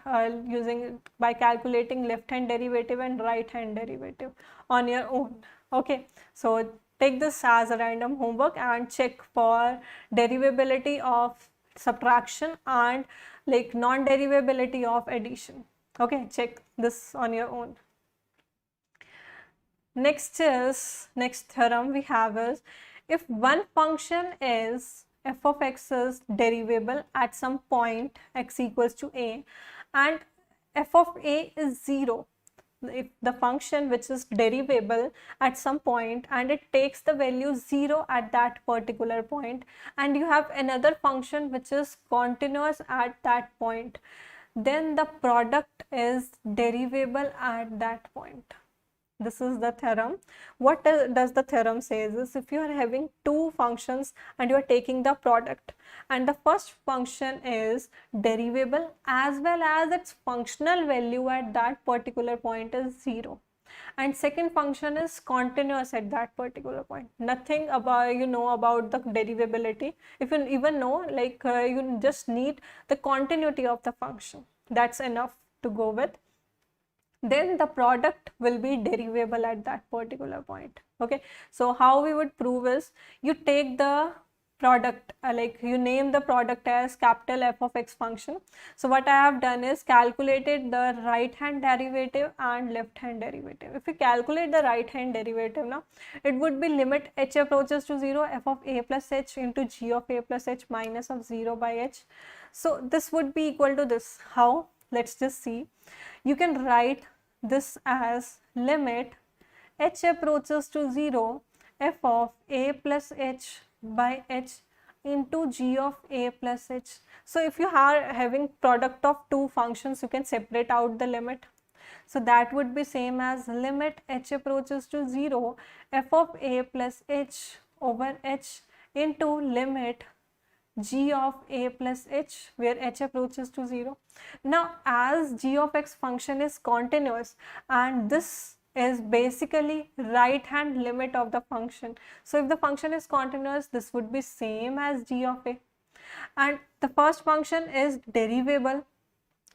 using by calculating left hand derivative and right hand derivative on your own. Okay, so take this as a random homework and check for derivability of subtraction and like non-derivability of addition. Okay, check this on your own. Next theorem we have is, if one function is f of x is derivable at some point x equals to a and f of a is 0, if the function which is derivable at some point and it takes the value 0 at that particular point, and you have another function which is continuous at that point, then the product is derivable at that point. This is the theorem. What does the theorem say is, if you are having two functions and you are taking the product, and the first function is derivable as well as its functional value at that particular point is 0, and second function is continuous at that particular point. Nothing about about the derivability. If you even know, like you just need the continuity of the function, that's enough to go with. Then the product will be derivable at that particular point. Okay, so how we would prove is, you take the product, like you name the product as capital F of x function. So what I have done is calculated the right hand derivative and left hand derivative. If you calculate the right hand derivative now, it would be limit h approaches to 0 f of a plus h into g of a plus h minus of 0 by h. So this would be equal to this. How? Let's just see. You can write this as limit h approaches to 0 f of a plus h by h into g of a plus h. So if you are having product of two functions, you can separate out the limit. So that would be same as limit h approaches to 0 f of a plus h over h into limit g of a plus h, where h approaches to 0. Now as g of x function is continuous and this is basically right hand limit of the function, so if the function is continuous, this would be same as g of a, and the first function is derivable.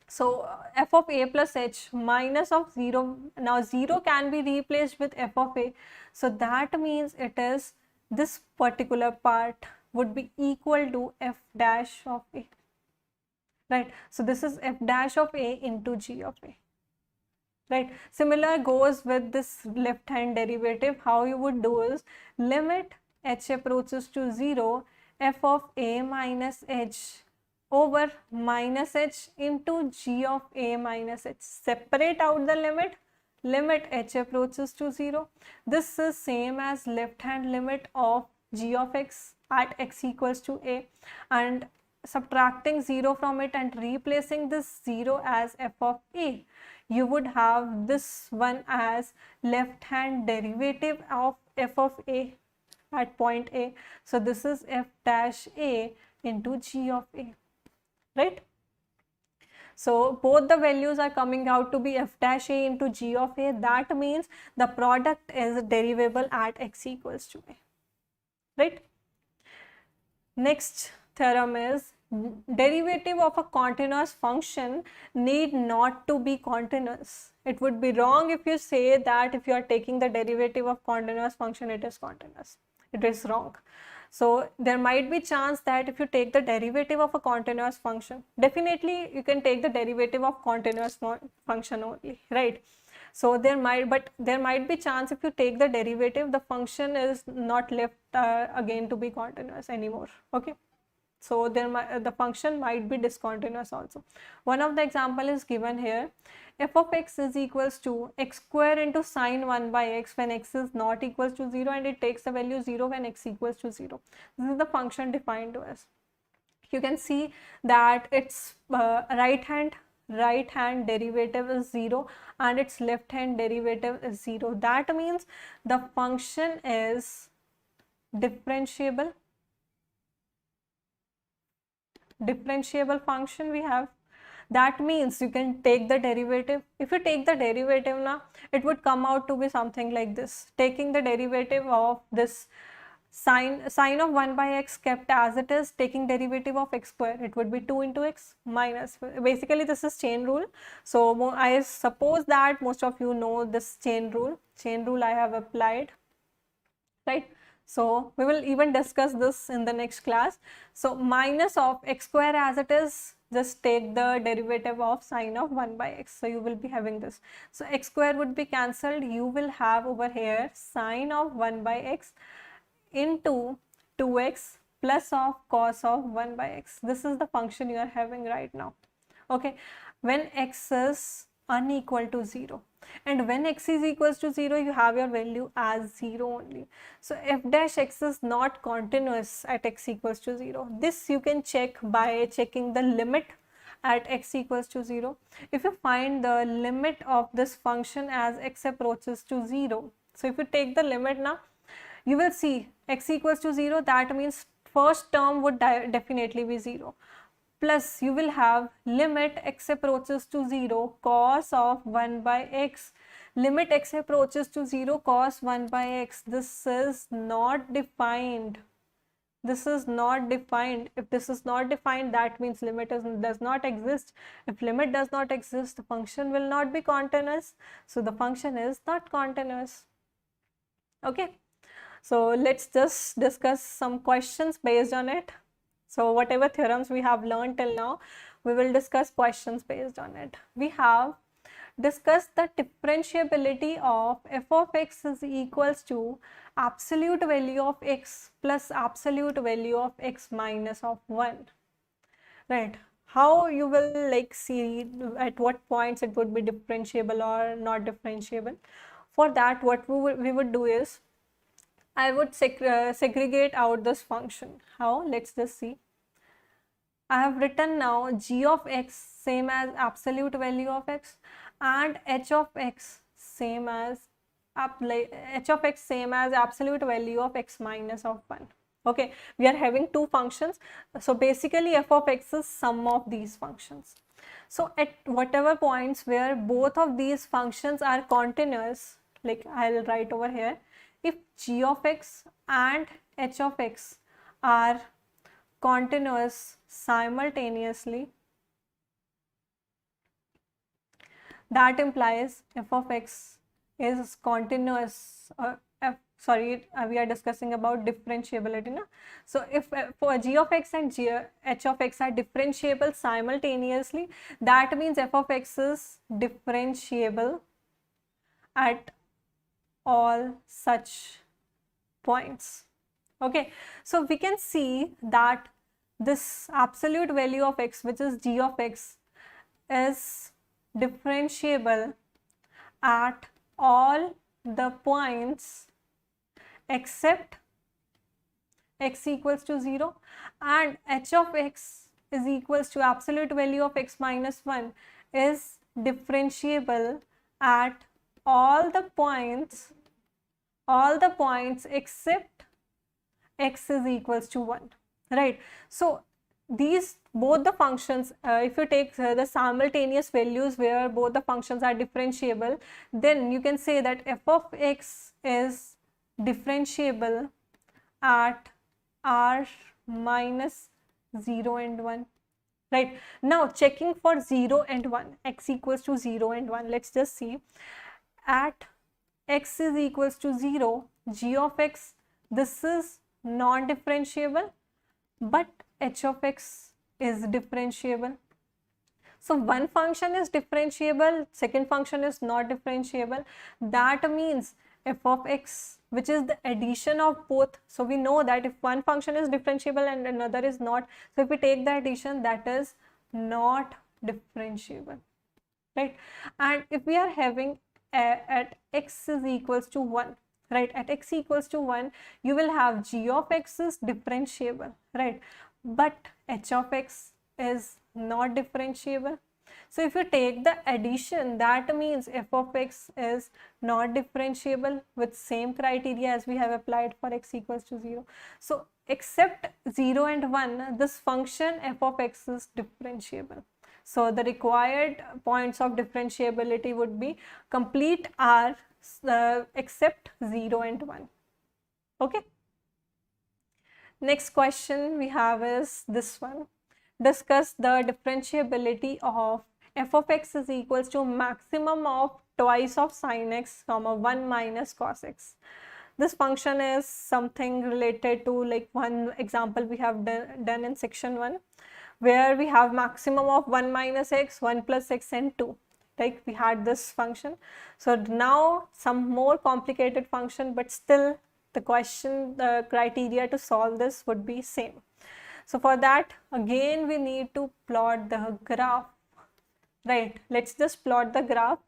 So f of a plus h minus of 0, now 0 can be replaced with f of a, so that means it is this particular part would be equal to f dash of a, right? So this is f dash of a into g of a, right? Similar goes with this left hand derivative. How you would do is limit h approaches to 0 f of a minus h over minus h into g of a minus h. Separate out the limit h approaches to 0. This is same as left hand limit of g of x at x equals to a, and subtracting 0 from it and replacing this 0 as f of a, you would have this one as left hand derivative of f of a at point a. So this is f dash a into g of a, right? So both the values are coming out to be f dash a into g of a. That means the product is derivable at x equals to a, right? Next theorem is derivative of a continuous function need not to be continuous. It would be wrong if you say that if you are taking the derivative of continuous function, it is continuous. It is wrong. So there might be chance that if you take the derivative of a continuous function, definitely you can take the derivative of continuous function only, right? So there might be chance if you take the derivative, the function is not left again to be continuous anymore, okay? So the function might be discontinuous also. One of the example is given here. F of x is equals to x square into sine 1 by x when x is not equals to 0, and it takes the value 0 when x equals to 0. This is the function defined to us. You can see that its right hand derivative is 0 and its left hand derivative is 0. That means the function is differentiable function we have. That means you can take the derivative. If you take the derivative now, it would come out to be something like this. Taking the derivative of this sine of 1 by x kept as it is, taking derivative of x square, it would be 2 into x minus, basically this is chain rule. So I suppose that most of you know this chain rule I have applied, right? So we will even discuss this in the next class. So minus of x square as it is, just take the derivative of sine of 1 by x. So you will be having this. So x square would be cancelled. You will have over here sine of 1 by x into 2x plus of cos of 1 by x. This is the function you are having right now, okay? When x is unequal to 0, and when x is equals to 0, you have your value as 0 only. So f dash x is not continuous at x equals to 0. This you can check by checking the limit at x equals to 0. If you find the limit of this function as x approaches to 0, so if you take the limit now, you will see x equals to 0, that means first term would definitely be 0, plus you will have limit x approaches to 0 cos of 1 by x, limit x approaches to 0 cos 1 by x. This is not defined. This is not defined. If this is not defined, that means limit does not exist. If limit does not exist, the function will not be continuous. So the function is not continuous, okay? So let's just discuss some questions based on it. So whatever theorems we have learned till now, we will discuss questions based on it. We have discussed the differentiability of f of x is equals to absolute value of x plus absolute value of x minus of 1, right? How you will like see at what points it would be differentiable or not differentiable. For that, what we would do is, I would segregate out this function. How? Let's just see. I have written now g of x same as absolute value of x and h of x same as absolute value of x minus of 1. Okay, we are having two functions. So basically f of x is sum of these functions. So at whatever points where both of these functions are continuous, like I'll write over here, if g of x and h of x are continuous simultaneously, that implies f of x is continuous. We are discussing about differentiability na? So if for g of x and h of x are differentiable simultaneously, that means f of x is differentiable at all such points, okay? So we can see that this absolute value of x, which is g of x, is differentiable at all the points except x equals to 0, and h of x is equals to absolute value of x minus 1 is differentiable at all the points except x is equals to 1, right? So these both the functions, if you take the simultaneous values where both the functions are differentiable, then you can say that f of x is differentiable at r minus 0 and 1, right? Now checking for 0 and 1, x equals to 0 and 1, let's just see. At x is equals to 0, g of x, this is non-differentiable, but h of x is differentiable. So one function is differentiable, second function is not differentiable. That means f of x, which is the addition of both. So we know that if one function is differentiable and another is not, so if we take the addition, that is not differentiable, right? And if we are having at x is equals to 1, right, at x equals to 1, you will have g of x is differentiable, right, but h of x is not differentiable. So if you take the addition, that means f of x is not differentiable with same criteria as we have applied for x equals to 0. So except 0 and 1, this function f of x is differentiable. So the required points of differentiability would be complete R except 0 and 1. Okay. Next question we have is this one. Discuss the differentiability of f of x is equals to maximum of twice of sin x comma 1 minus cos x. This function is something related to like one example we have done in section 1, where we have maximum of 1 minus x, 1 plus x and 2, like we had this function. So now some more complicated function, but still the question, the criteria to solve this would be same. So for that, again we need to plot the graph, right? Let's just plot the graph.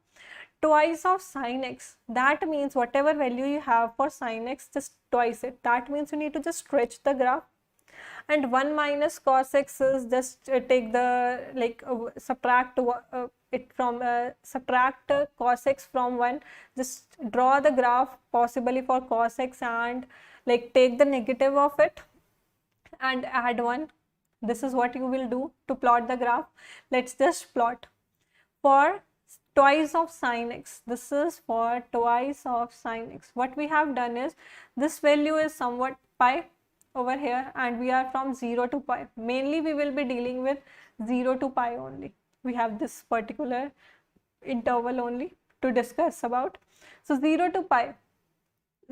Twice of sin x, that means whatever value you have for sin x, just twice it. That means you need to just stretch the graph. And 1 minus cos x is just take the like subtract it from subtract cos x from 1, just draw the graph possibly for cos x and like take the negative of it and add 1. This is what you will do to plot the graph. Let's just plot for twice of sin x. This is for twice of sin x. What we have done is this value is somewhat pi over here and we are from 0 to pi. Mainly we will be dealing with 0 to pi only. We have this particular interval only to discuss about. So 0 to pi.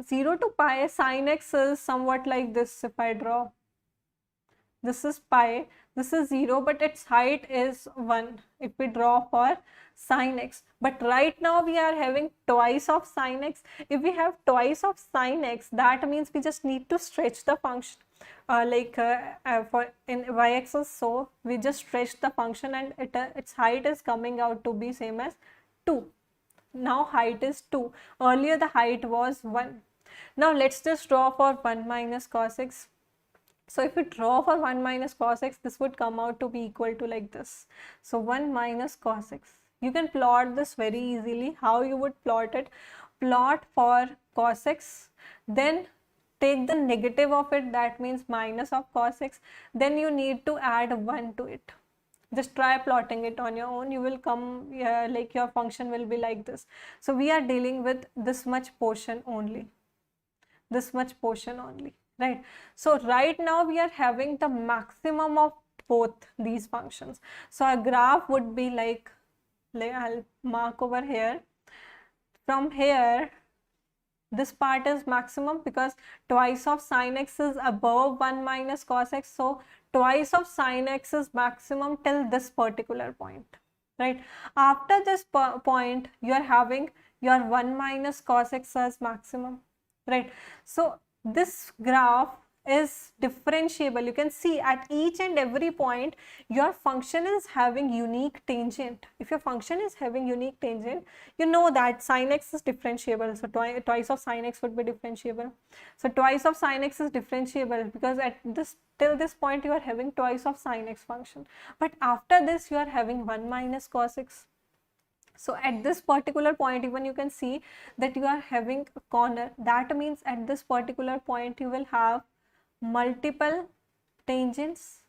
0 to pi sin x is somewhat like this. If I draw, this is pi, this is 0, but its height is 1 if we draw for sin x. But right now we are having twice of sin x. If we have twice of sin x, that means we just need to stretch the function for in y-axis. So we just stretch the function and its height is coming out to be same as 2. Now height is 2. Earlier the height was 1. Now let's just draw for 1 minus cos x. So if we draw for 1 minus cos x, this would come out to be equal to like this. So 1 minus cos x. You can plot this very easily. How you would plot it? Plot for cos x, then take the negative of it, that means minus of cos x. Then you need to add 1 to it. Just try plotting it on your own. You will come, like your function will be like this. So we are dealing with this much portion only. This much portion only. Right. So right now we are having the maximum of both these functions. So our graph would be like I'll mark over here. From here, this part is maximum because twice of sin x is above 1 minus cos x. So twice of sin x is maximum till this particular point, right? After this point, you are having your 1 minus cos x as maximum, right? So this graph is differentiable. You can see at each and every point your function is having unique tangent. If your function is having unique tangent, you know that sin x is differentiable, so twice of sin x would be differentiable. So twice of sin x is differentiable because at this till this point you are having twice of sin x function, but after this you are having 1 minus cos x. So at this particular point even you can see that you are having a corner. That means at this particular point you will have multiple tangents.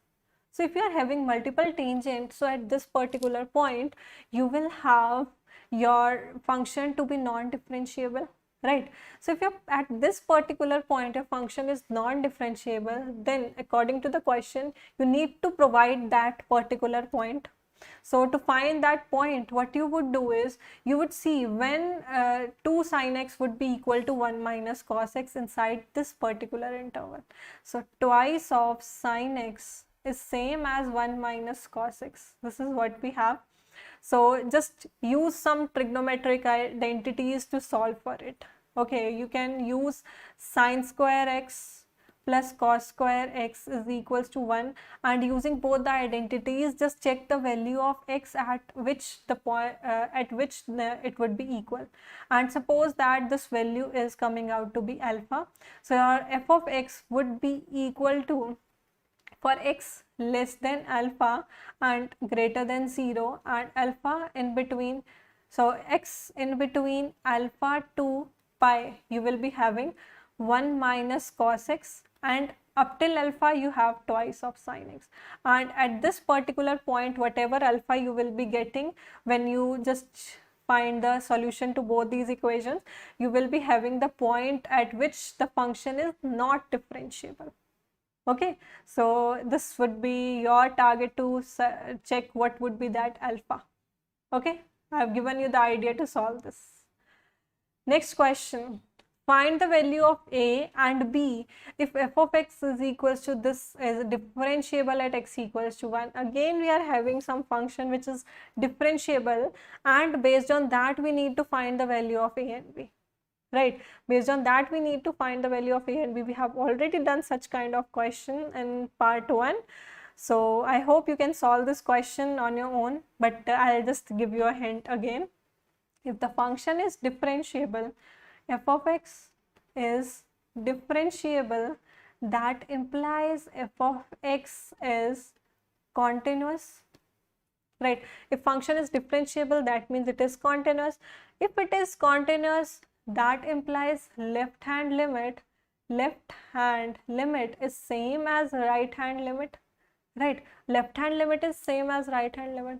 So if you are having multiple tangents, so at this particular point you will have your function to be non-differentiable, right? So if you're at this particular point your function is non-differentiable, then according to the question you need to provide that particular point. So to find that point, what you would do is you would see when 2 sin x would be equal to 1 minus cos x inside this particular interval. So twice of sin x is same as 1 minus cos x. This is what we have. So just use some trigonometric identities to solve for it. Okay, you can use sin square x plus cos square x is equals to 1, and using both the identities just check the value of x at which the point it would be equal, and suppose that this value is coming out to be alpha. So your f of x would be equal to, for x less than alpha and greater than 0 and alpha in between, so x in between alpha to pi, you will be having 1 minus cos x, and up till alpha you have twice of sin x. And at this particular point whatever alpha you will be getting when you just find the solution to both these equations, you will be having the point at which the function is not differentiable. Okay, so this would be your target to check what would be that alpha. Okay, I have given you the idea to solve this. Next question. Find the value of a and b if f of x is equals to this is differentiable at x equals to 1. Again we are having some function which is differentiable, and based on that we need to find the value of a and b, right? Based on that we need to find the value of a and b. We have already done such kind of question in part 1. So I hope you can solve this question on your own, but I'll just give you a hint again. If the function is differentiable, f of x is differentiable, that implies f of x is continuous, right? If function is differentiable, that means it is continuous. If it is continuous, that implies left hand limit is same as right hand limit, right? Left hand limit is same as right hand limit.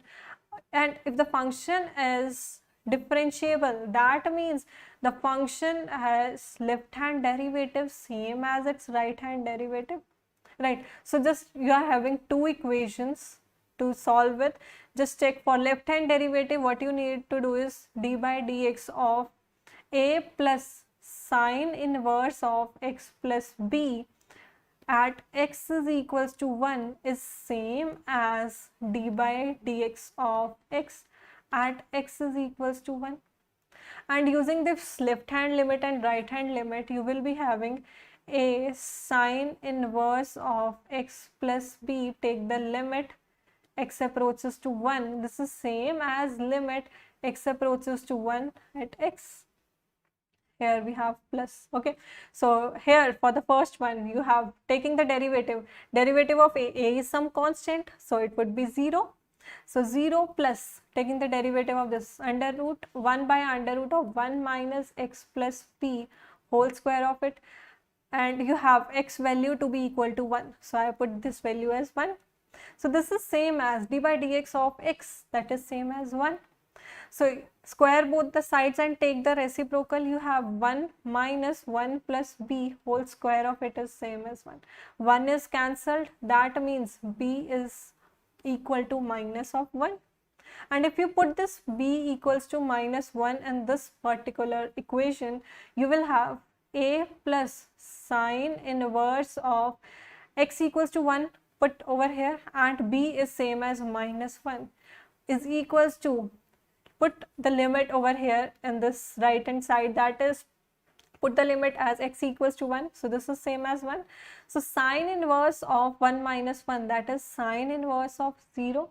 And if the function is differentiable, that means the function has left hand derivative same as its right hand derivative, right? So just you are having two equations to solve with. Just check for left hand derivative, what you need to do is d by dx of a plus sine inverse of x plus b at x is equals to 1 is same as d by dx of x at x is equals to 1. And using this left hand limit and right hand limit, you will be having a sine inverse of x plus b, take the limit x approaches to 1, this is same as limit x approaches to 1 at x. Here we have plus. Okay, so here for the first one you have taking the derivative of a is some constant, so it would be 0. So 0 plus taking the derivative of this under root 1 by under root of 1 minus x plus p whole square of it, and you have x value to be equal to 1. So I put this value as 1. So this is same as d by dx of x, that is same as 1. So square both the sides and take the reciprocal, you have 1 minus 1 plus b whole square of it is same as 1. 1 is cancelled, that means b is equal to minus of 1. And if you put this b equals to minus 1 in this particular equation, you will have a plus sine inverse of x equals to 1 put over here, and b is same as minus 1 is equals to, put the limit over here in this right hand side, that is put the limit as x equals to 1. So this is same as 1. So sine inverse of 1 minus 1, that is sine inverse of 0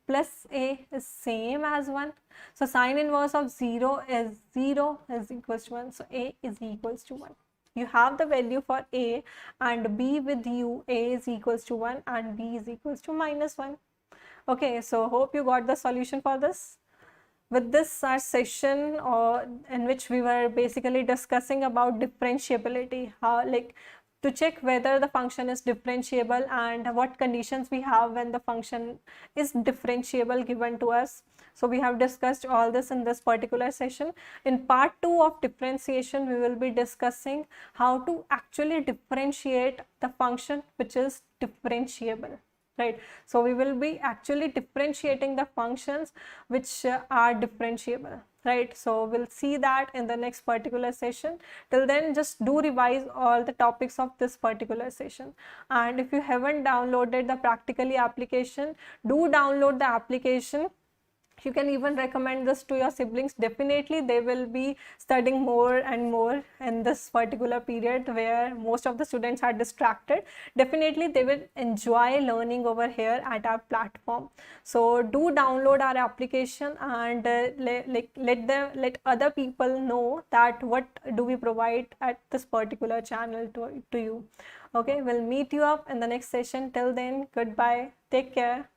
plus a is same as 1. So sine inverse of 0 is equals to 1. So a is equals to 1. You have the value for a and b with you. A is equals to 1 and b is equals to minus 1. Okay, so hope you got the solution for this. With this, our session in which we were basically discussing about differentiability, how like to check whether the function is differentiable and what conditions we have when the function is differentiable given to us. So we have discussed all this in this particular session. In part 2 of differentiation, we will be discussing how to actually differentiate the function which is differentiable. Right, so we will be actually differentiating the functions which are differentiable, right? So we'll see that in the next particular session. Till then, just do revise all the topics of this particular session, and if you haven't downloaded the practically application, do download the application. You can even recommend this to your siblings. Definitely they will be studying more and more in this particular period where most of the students are distracted. Definitely they will enjoy learning over here at our platform. So do download our application and let other people know that what do we provide at this particular channel to you. Okay, we'll meet you up in the next session. Till then, goodbye, take care.